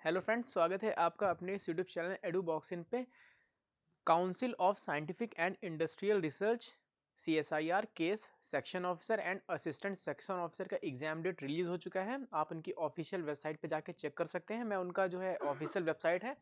Hello friends, स्वागत है आपका अपने इस यूट्यूब चैनल एडू बॉक्सिन पे। Council of scientific and industrial research CSIR case section officer and assistant section officer का एग्जाम डेट रिलीज हो चुका है। आप उनकी ऑफिशियल वेबसाइट पे जाके चेक कर सकते हैं। मैं उनका जो है ऑफिशियल वेबसाइट है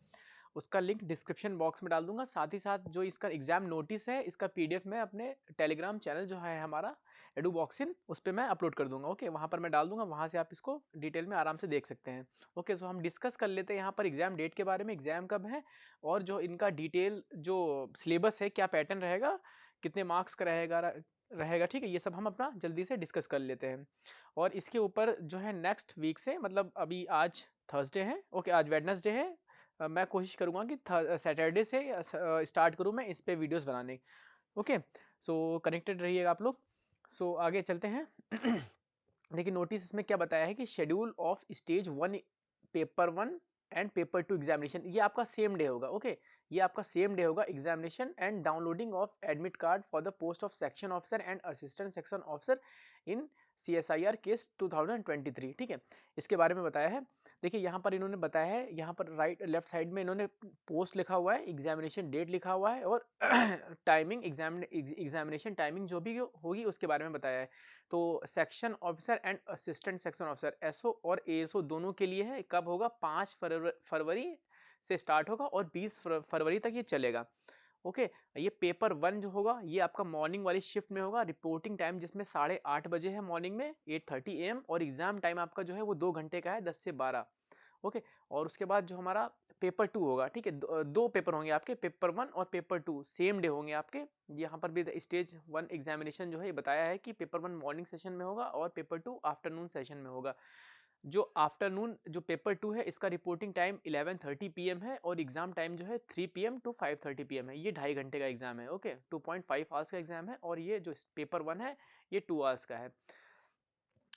उसका लिंक डिस्क्रिप्शन बॉक्स में डाल दूंगा। साथ ही साथ जो इसका एग्जाम नोटिस है इसका PDF मैं अपने टेलीग्राम चैनल जो है हमारा एडू बॉक्सिन उस पर मैं अपलोड कर दूंगा। ओके, वहाँ पर मैं डाल दूंगा, वहाँ से आप इसको डिटेल में आराम से देख सकते हैं। ओके, सो हम डिस्कस कर लेते हैं यहाँ पर एग्जाम डेट के बारे में, एग्जाम कब है और जो इनका डिटेल जो सिलेबस है, क्या पैटर्न रहेगा, कितने मार्क्स का रहेगा। ठीक है, ये सब हम अपना जल्दी से डिस्कस कर लेते हैं। और इसके ऊपर जो है नेक्स्ट वीक से, मतलब अभी आज थर्सडे है, ओके आज वेडनेसडे है, मैं कोशिश करूँगा कि सैटरडे से स्टार्ट करूँ मैं इस पे वीडियोस बनाने। ओके, सो कनेक्टेड रहिएगा आप लोग। सो आगे चलते हैं। देखिए नोटिस इसमें क्या बताया है कि schedule of stage 1 paper 1 and paper 2 examination, ये आपका सेम डे होगा। ओके, ये आपका सेम डे होगा examination and downloading of admit card for the post of section officer and assistant section officer in CSIR case 2023। ठीक है, इसके बारे में बताया है। देखिए यहाँ पर इन्होंने बताया है, यहाँ पर राइट लेफ्ट साइड में इन्होंने पोस्ट लिखा हुआ है, एग्जामिनेशन डेट लिखा हुआ है और टाइमिंग एग्जामिनेशन टाइमिंग जो भी होगी उसके बारे में बताया है। तो section officer and assistant section officer SO और ASO दोनों के लिए है। कब होगा? 5 फरवरी से स्टार्ट होगा और 20 फरवरी तक ये चलेगा। ओके, ये पेपर 1 जो होगा ये आपका मॉर्निंग वाली शिफ्ट में होगा। रिपोर्टिंग टाइम जिसमें 8:30 बजे है मॉर्निंग में 8:30 AM, और एग्जाम टाइम आपका जो है वो 2 घंटे का है, 10 से 12। ओके, और उसके बाद जो हमारा पेपर 2 होगा, ठीक है, दो पेपर होंगे आपके, पेपर 1 और पेपर 2 सेम डे होंगे आपके। यहाँ पर भी स्टेज 1 एग्जामिनेशन जो है ये बताया है कि पेपर 1 मॉर्निंग सेशन में होगा और पेपर 2 आफ्टरनून सेशन में होगा। जो आफ्टरनून जो पेपर 2 है इसका रिपोर्टिंग टाइम 11:30 PM है और एग्जाम टाइम जो है 3 PM टू 5:30 PM है। ये 2.5 घंटे का एग्जाम है। ओके, 2.5 आवर्स का एग्जाम है और ये जो पेपर 1 है ये 2 आवर्स का है।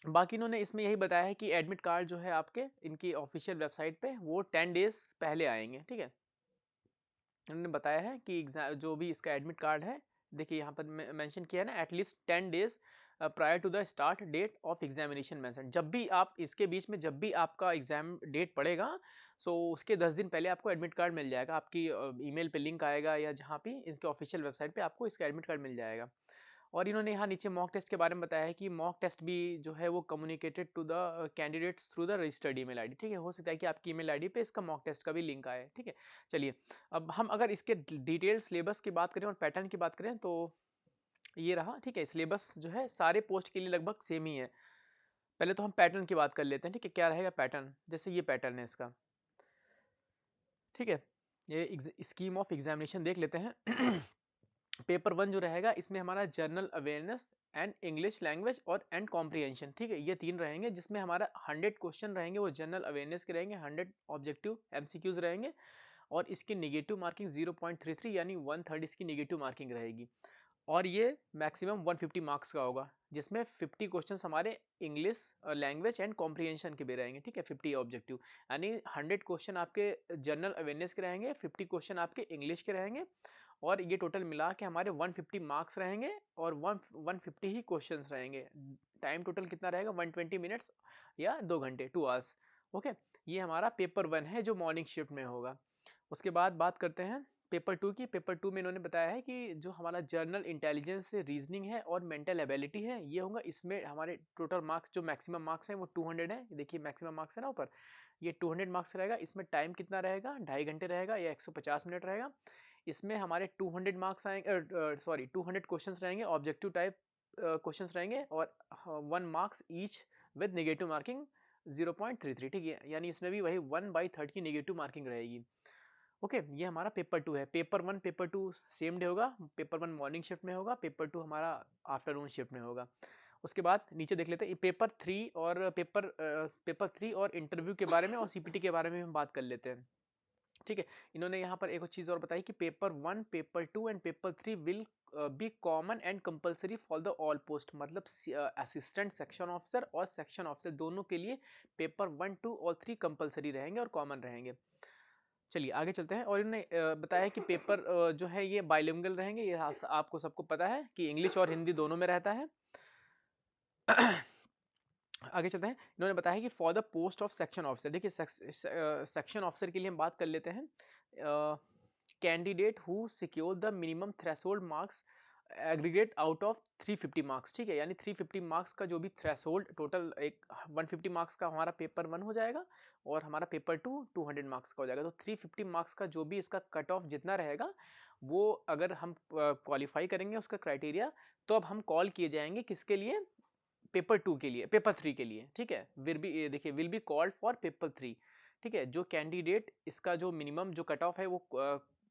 बाकी इन्होंने इसमें यही बताया है कि एडमिट कार्ड जो है आपके इनकी ऑफिशियल वेबसाइट पे वो 10 डेज पहले आएंगे। ठीक है, उन्होंने बताया है कि एग्जाम जो भी इसका एडमिट कार्ड है, देखिए यहाँ पर मेंशन किया है ना, at least 10 days prior to the start date of examination mention. जब भी आप इसके बीच में जब भी आपका एग्जाम डेट पड़ेगा, सो उसके 10 दिन पहले आपको एडमिट कार्ड मिल जाएगा। आपकी ईमेल पे लिंक आएगा या जहाँ भी इनके ऑफिशियल वेबसाइट पे आपको इसका एडमिट कार्ड मिल जाएगा। और इन्होंने यहाँ नीचे मॉक टेस्ट के बारे में बताया है कि मॉक टेस्ट भी जो है वो communicated to the candidates through the registered email ID. ठीक है, हो सकता है कि आपकी ईमेल आईडी पे इसका मॉक टेस्ट का भी लिंक आए। ठीक है, चलिए अब हम अगर इसके डिटेल सिलेबस की बात करें और पैटर्न की बात करें तो ये रहा। ठीक है, सिलेबस जो है सारे पोस्ट के लिए लगभग सेम ही है। पहले तो हम पैटर्न की बात कर लेते हैं। ठीक है, क्या रहेगा पैटर्न? जैसे ये पैटर्न है इसका। ठीक है, ये स्कीम ऑफ एग्जामिनेशन देख लेते हैं। पेपर 1 जो रहेगा इसमें हमारा general awareness and English language और एंड कॉम्प्रिहेंशन, ठीक है, ये 3 रहेंगे जिसमें हमारा 100 क्वेश्चन रहेंगे वो जनरल अवेयरनेस के रहेंगे, 100 ऑब्जेक्टिव MCQs रहेंगे और इसकी नेगेटिव मार्किंग 0.33 यानी 1/3 इसकी नेगेटिव मार्किंग रहेगी। और ये मैक्सिमम 150 मार्क्स का होगा जिसमें 50 क्वेश्चन हमारे इंग्लिश लैंग्वेज एंड कॉम्प्रिहेंशन के भी रहेंगे। ठीक है, 50 ऑब्जेक्टिव यानी 100 क्वेश्चन आपके जनरल अवेयरनेस के रहेंगे, 50 क्वेश्चन आपके इंग्लिश के रहेंगे और ये टोटल मिला के हमारे 150 मार्क्स रहेंगे और 150 ही क्वेश्चंस रहेंगे। टाइम टोटल कितना रहेगा? 120 मिनट्स या 2 घंटे, 2 आवर्स। ओके, ये हमारा पेपर 1 है जो मॉर्निंग शिफ्ट में होगा। उसके बाद बात करते हैं पेपर 2 की। पेपर 2 में इन्होंने बताया है कि जो हमारा जर्नल इंटेलिजेंस से रीजनिंग है और मेंटल एबिलिटी है ये होगा। इसमें हमारे टोटल मार्क्स जो मैक्सिमम मार्क्स हैं वो 200 है। देखिए मैक्सिमम मार्क्स है ना ऊपर, ये 200 मार्क्स रहेगा। इसमें टाइम कितना रहेगा? 2.5 घंटे रहेगा या 150 मिनट रहेगा। इसमें हमारे 200 मार्क्स आएंगे, सॉरी 200 क्वेश्चंस रहेंगे, ऑब्जेक्टिव टाइप क्वेश्चंस रहेंगे और 1 marks each with negative marking 0.33। ठीक है, यानी इसमें भी वही 1/3 की नेगेटिव मार्किंग रहेगी। ओके, ये हमारा पेपर 2 है। पेपर 1 पेपर 2 सेम डे होगा। पेपर 1 मॉर्निंग शिफ्ट में होगा, पेपर 2 हमारा आफ्टरनून शिफ्ट में होगा। उसके बाद नीचे देख लेते हैं पेपर 3 और पेपर 3 और इंटरव्यू के बारे में और CPT के बारे में हम बात कर लेते हैं। ठीक है, इन्होंने यहाँ पर एक और चीज़ और बताई कि paper 1 paper 2 and paper 3 will be common and compulsory for the all post, मतलब असिस्टेंट सेक्शन ऑफिसर और सेक्शन ऑफिसर दोनों के लिए पेपर 1 2 और 3 कंपलसरी रहेंगे और कॉमन रहेंगे। चलिए आगे चलते हैं। और इन्होंने बताया कि पेपर जो है ये बाइलिंगुअल रहेंगे। ये आपको सबको पता है कि इंग्लिश और हिंदी दोनों में रहता है। आगे चलते हैं। इन्होंने बताया कि for the post of section officer, देखिए सेक्शन ऑफिसर के लिए हम बात कर लेते हैं। Candidate who secure the minimum threshold marks aggregate out of 350 marks, ठीक है, यानी 350 मार्क्स का जो भी थ्रेशोल्ड टोटल, एक 150 मार्क्स का हमारा पेपर 1 हो जाएगा और हमारा पेपर 2 200 मार्क्स का हो जाएगा। तो 350 मार्क्स का जो भी इसका कट ऑफ जितना रहेगा, वो अगर हम क्वालिफाई करेंगे उसका क्राइटेरिया, तो अब हम कॉल किए जाएंगे किसके लिए, पेपर 2 के लिए, पेपर 3 के लिए, ठीक है। विल बी, देखिए, will be called for paper 3, ठीक है। जो कैंडिडेट इसका जो मिनिमम जो कट ऑफ है वो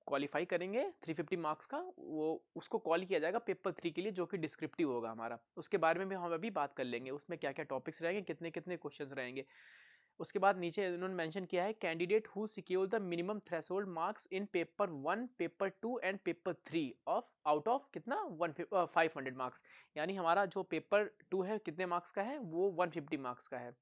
क्वालिफाई करेंगे 350 मार्क्स का, वो उसको कॉल किया जाएगा पेपर 3 के लिए, जो कि डिस्क्रिप्टिव होगा हमारा। उसके बारे में भी हम अभी बात कर लेंगे, उसमें क्या क्या टॉपिक्स रहेंगे, कितने कितने क्वेश्चंस रहेंगे। उसके बाद नीचे उन्होंने मेंशन किया है candidate who secure the minimum threshold marks in paper 1, paper 2 and paper 3 of out of कितना 500 मार्क्स, यानी हमारा जो पेपर 2 है कितने मार्क्स का है, वो 150 मार्क्स का है।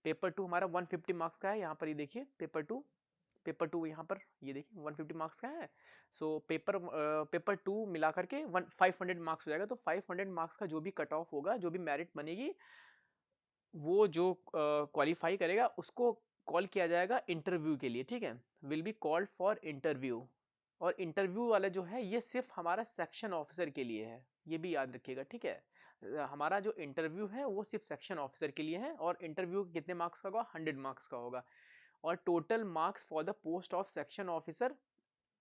पेपर 2 हमारा 150 मार्क्स का है, यहाँ पर ये देखिए पेपर 2 यहाँ पर ये देखिए 150 मार्क्स का है। सो पेपर 2 मिला करके 500 मार्क्स हो जाएगा। तो 500 मार्क्स का जो भी कट ऑफ होगा, जो भी मेरिट बनेगी, वो जो क्वालिफाई करेगा उसको कॉल किया जाएगा इंटरव्यू के लिए, ठीक है। Will be called for interview. और इंटरव्यू वाला जो है ये सिर्फ हमारा सेक्शन ऑफिसर के लिए है, ये भी याद रखिएगा, ठीक है। हमारा जो इंटरव्यू है वो सिर्फ सेक्शन ऑफिसर के लिए है, और इंटरव्यू कितने मार्क्स का होगा, 100 मार्क्स का होगा। और total marks for the post of section officer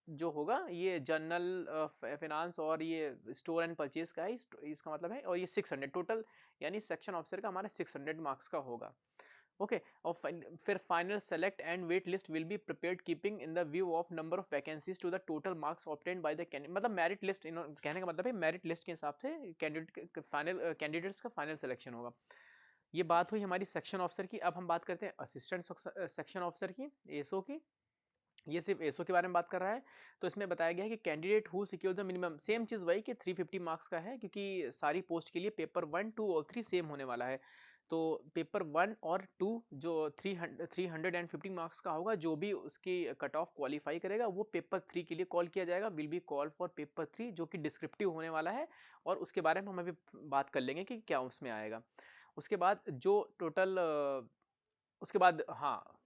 जो होगा, ये जनरल फाइनेंस और ये स्टोर एंड परचेज का है, इसका मतलब है। और ये 600 टोटल, यानी सेक्शन ऑफिसर का हमारा 600 मार्क्स का होगा। ओके, और फिर final select and wait list will be prepared keeping in the view of number of vacancies to the total marks obtained by the candidate, मतलब मेरिट लिस्ट, कहने का मतलब है मेरिट लिस्ट के हिसाब से कैंडिडेट्स का फाइनल सिलेक्शन होगा। ये बात हुई हमारी सेक्शन ऑफिसर की। अब हम बात करते हैं असिस्टेंट सेक्शन ऑफिसर की, एसओ की। ये सिर्फ एसओ के बारे में बात कर रहा है। तो इसमें बताया गया है कि candidate who secure the minimum, same चीज़ वही कि 350 मार्क्स का है, क्योंकि सारी पोस्ट के लिए पेपर 1, 2 और 3 सेम होने वाला है। तो पेपर 1 और 2 जो 350 मार्क्स का होगा, जो भी उसकी कट ऑफ क्वालिफाई करेगा, वो पेपर 3 के लिए कॉल किया जाएगा, will be call for paper 3, जो कि डिस्क्रिप्टिव होने वाला है। और उसके बारे में हम अभी बात कर लेंगे कि क्या उसमें आएगा। उसके बाद जो टोटल उसके बाद हाँ,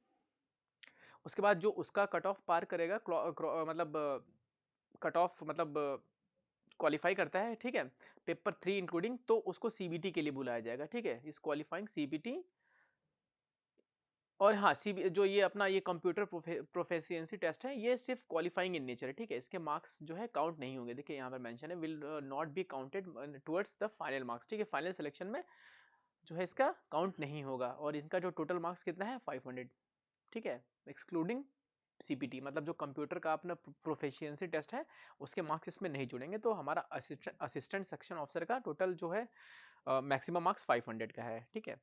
उसके बाद जो उसका कट ऑफ पार करेगा, मतलब कट ऑफ मतलब क्वालिफाई करता है, ठीक है, पेपर 3 इंक्लूडिंग, तो उसको सीबीटी के लिए बुलाया जाएगा, ठीक है, इस क्वालिफाइंग सीबीटी। और हाँ, सीबी जो ये अपना ये कंप्यूटर प्रोफिशिएंसी टेस्ट है, ये सिर्फ क्वालिफाइंग इन नेचर है, ठीक है। इसके मार्क्स जो है काउंट नहीं होंगे, देखिए यहाँ पर मेंशन है, will not be counted towards the final marks, ठीक है। फाइनल सिलेक्शन में जो है इसका काउंट नहीं होगा। और इसका जो टोटल मार्क्स कितना है 500, ठीक है, एक्सक्लूडिंग सीपीटी, मतलब जो कंप्यूटर का अपना प्रोफिशिएंसी टेस्ट है, उसके मार्क्स इसमें नहीं जुड़ेंगे। तो हमारा असिस्टेंट सेक्शन ऑफिसर का टोटल जो है मैक्सिमम मार्क्स 500 का है, ठीक है।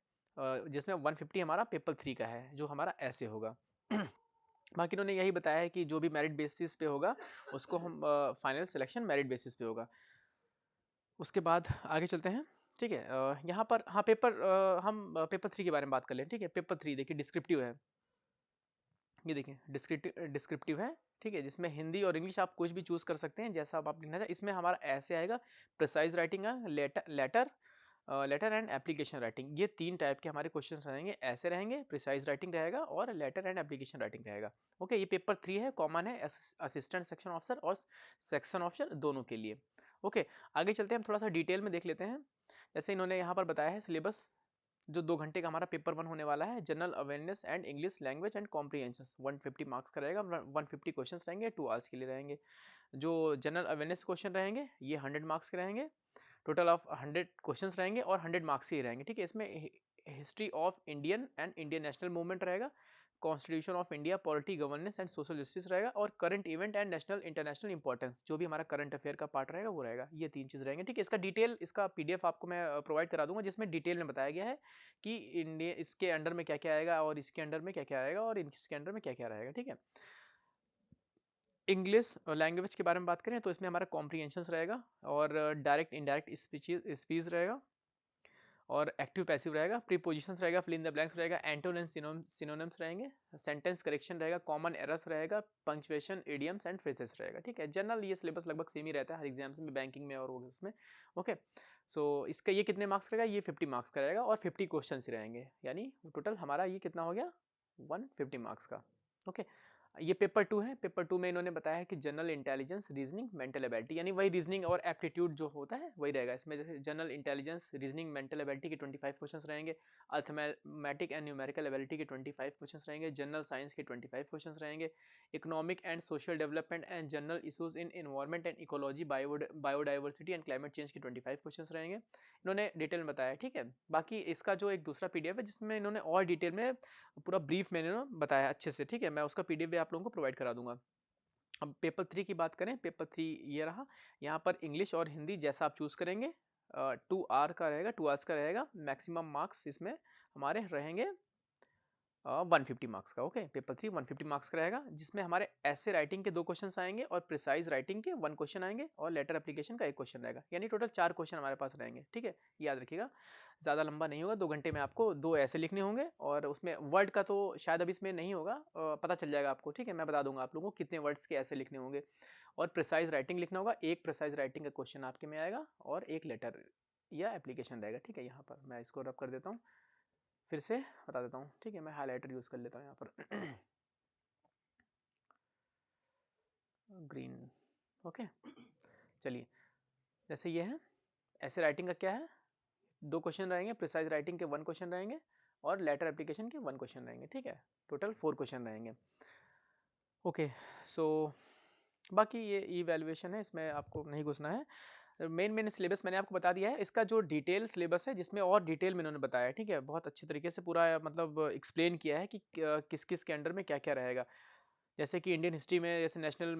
जिसमें 150 हमारा पेपर 3 का है, जो हमारा ऐसे होगा। बाकी इन्होंने यही बताया है कि जो भी मेरिट बेसिस पे होगा, उसको हम फाइनल सिलेक्शन मेरिट बेसिस पे होगा। उसके बाद आगे चलते हैं, ठीक है। यहाँ पर हाँ, हम पेपर 3 के बारे में बात कर लें, ठीक है। पेपर 3 देखिए डिस्क्रिप्टिव है, ये देखिए डिस्क्रिप्टिव है, ठीक है, जिसमें हिंदी और इंग्लिश आप कुछ भी चूज कर सकते हैं, जैसा आप लिखना चाहें। इसमें हमारा ऐसे आएगा, प्रिसाइज राइटिंग है, लेटर एंड एप्लीकेशन राइटिंग, ये 3 टाइप के हमारे क्वेश्चन रहेंगे। ऐसे रहेंगे, प्रिसाइज राइटिंग रहेगा, और लेटर एंड एप्लीकेशन राइटिंग रहेगा। ओके, ये पेपर 3 है, कॉमन है असिस्टेंट सेक्शन ऑफिसर और सेक्शन ऑफिसर दोनों के लिए। ओके, आगे चलते हैं, हम थोड़ा सा डिटेल में देख लेते हैं। जैसे इन्होंने यहाँ पर बताया है सिलेबस, जो 2 घंटे का हमारा पेपर 1 होने वाला है, general awareness and English language and comprehension, 150 marks का रहेगा, 150 क्वेश्चंस रहेंगे, 2 आवर्स के लिए रहेंगे। जो जनरल अवेयरनेस क्वेश्चन रहेंगे, ये 100 मार्क्स के रहेंगे, टोटल ऑफ 100 क्वेश्चंस रहेंगे और 100 मार्क्स ही रहेंगे, ठीक है। इसमें history of Indian and Indian national movement रहेगा, constitution of India, polity, governance and social justice रहेगा, और current event and national international importance, जो भी हमारा करंट अफेयर का पार्ट रहेगा वो रहेगा। ये 3 चीज़ रहेंगे, ठीक है। इसका डिटेल, इसका पीडीएफ आपको मैं प्रोवाइड करा दूंगा, जिसमें डिटेल में बताया गया है कि इंडिया इसके अंडर में क्या क्या आएगा, और इसके अंडर में क्या क्या आएगा, और इसके अंडर में क्या क्या रहेगा, ठीक है। इंग्लिश लैंग्वेज के बारे में बात करें तो इसमें हमारा कॉम्प्रीहेंशन रहेगा, और डायरेक्ट इनडायरेक्ट स्पीच रहेगा, और एक्टिव पैसिव रहेगा, प्रीपोजिशंस रहेगा, फिल इन द ब्लैंक्स रहेगा, एंटोनिम्स सिनोनिम्स रहेंगे, सेंटेंस करेक्शन रहेगा, कॉमन एरर्स रहेगा, पंक्चुएशन, इडियम्स एंड फ्रेजेस रहेगा। ठीक है, जनरल ये सिलेबस लगभग सेम ही रहता है हर एग्जाम्स में, बैंकिंग में और उसमें। ओके, सो इसका ये कितने मार्क्स का रहेगा, ये 50 मार्क्स का रहेगा और 50 क्वेश्चन रहेंगे, यानी टोटल हमारा ये कितना हो गया 150 मार्क्स का। ओके, ये पेपर 2 है। पेपर 2 में इन्होंने बताया है कि general intelligence, reasoning, mental ability, यानी वही रीजनिंग और एप्टीट्यूड जो होता है वही रहेगा इसमें। जैसे general intelligence, reasoning, mental ability के 25 क्वेश्चंस रहेंगे, अर्थमेटिक एंड न्यूमेरिकल एबिलिटी के 25 क्वेश्चंस रहेंगे, जनरल साइंस के 25 क्वेश्चंस रहेंगे, economic and social development and general issues in environment and ecology, biodiversity and climate change के 25 क्वेश्चंस रहेंगे, इन्होंने डिटेल में बताया। ठीक है, बाकी इसका जो एक दूसरा पीडीएफ है जिसमें इन्होंने और डिटेल में पूरा ब्रीफ मैंने ना बताया अच्छे से। ठीक है, मैं उसका पीडीएफ भी आप लोगों को प्रोवाइड करा दूंगा। अब पेपर 3 की बात करें, पेपर 3 ये रहा। यहाँ पर इंग्लिश और हिंदी जैसा आप चूज करेंगे, 2 आर का रहेगा, 2 आवर्स का रहेगा। मैक्सिमम मार्क्स इसमें हमारे रहेंगे 150 मार्क्स का। ओके, पेपर 3 150 मार्क्स का रहेगा, जिसमें हमारे ऐसे राइटिंग के 2 क्वेश्चन आएंगे और प्रिसाइज राइटिंग के 1 क्वेश्चन आएंगे और लेटर एप्लीकेशन का 1 क्वेश्चन रहेगा, यानी टोटल 4 क्वेश्चन हमारे पास रहेंगे। ठीक है, याद रखिएगा, ज़्यादा लंबा नहीं होगा, 2 घंटे में आपको 2 ऐसे लिखने होंगे और उसमें वर्ड का तो शायद अभी इसमें नहीं होगा, पता चल जाएगा आपको। ठीक है, मैं बता दूंगा आप लोगों को कितने वर्ड्स के ऐसे लिखने होंगे। और प्रिसाइज राइटिंग लिखना होगा, एक प्रिसाइज राइटिंग का क्वेश्चन आपके में आएगा और एक लेटर या एप्लीकेशन रहेगा। ठीक है, यहाँ पर मैं इसको रब कर देता हूँ, फिर से बता देता हूँ। ठीक है, मैं हाईलाइटर यूज़ कर लेता हूँ यहाँ पर ग्रीन। ओके, चलिए, जैसे ये है, ऐसे राइटिंग का क्या है, 2 क्वेश्चन रहेंगे, प्रिसाइज राइटिंग के 1 क्वेश्चन रहेंगे और लेटर एप्लीकेशन के 1 क्वेश्चन रहेंगे। ठीक है, टोटल 4 क्वेश्चन रहेंगे। ओके, सो बाकी ये इवैल्यूएशन है, इसमें आपको नहीं घुसना है। मेन सिलेबस मैंने आपको बता दिया है। इसका जो डिटेल सिलेबस है जिसमें और डिटेल में इन्होंने बताया है। ठीक है, बहुत अच्छी तरीके से पूरा मतलब एक्सप्लेन किया है कि किस किस के अंडर में क्या क्या रहेगा। जैसे कि इंडियन हिस्ट्री में जैसे नेशनल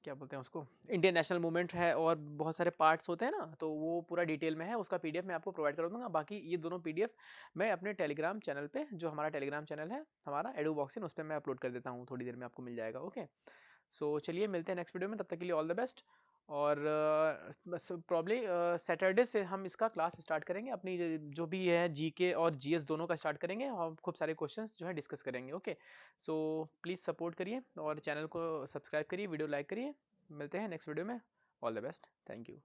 क्या बोलते हैं उसको, इंडियन नेशनल मूवमेंट है और बहुत सारे पार्ट्स होते हैं ना, तो वो पूरा डिटेल में है। उसका पीडीएफ मैं आपको प्रोवाइड कर दूंगा। बाकी ये दोनों पीडीएफ मैं अपने टेलीग्राम चैनल पे, जो हमारा टेलीग्राम चैनल है हमारा एडुबॉक्सिन, उस पर मैं अपलोड कर देता हूँ, थोड़ी देर में आपको मिल जाएगा। ओके, सो चलिए मिलते हैं नेक्स्ट वीडियो में, तब तक के लिए ऑल द बेस्ट। और बस प्रॉब्ली सैटरडे से हम इसका क्लास स्टार्ट करेंगे, अपनी जो भी है जीके और जीएस दोनों का स्टार्ट करेंगे और खूब सारे क्वेश्चंस जो है डिस्कस करेंगे। ओके, सो प्लीज़ सपोर्ट करिए और चैनल को सब्सक्राइब करिए, वीडियो लाइक करिए। मिलते हैं नेक्स्ट वीडियो में, all the best, thank you.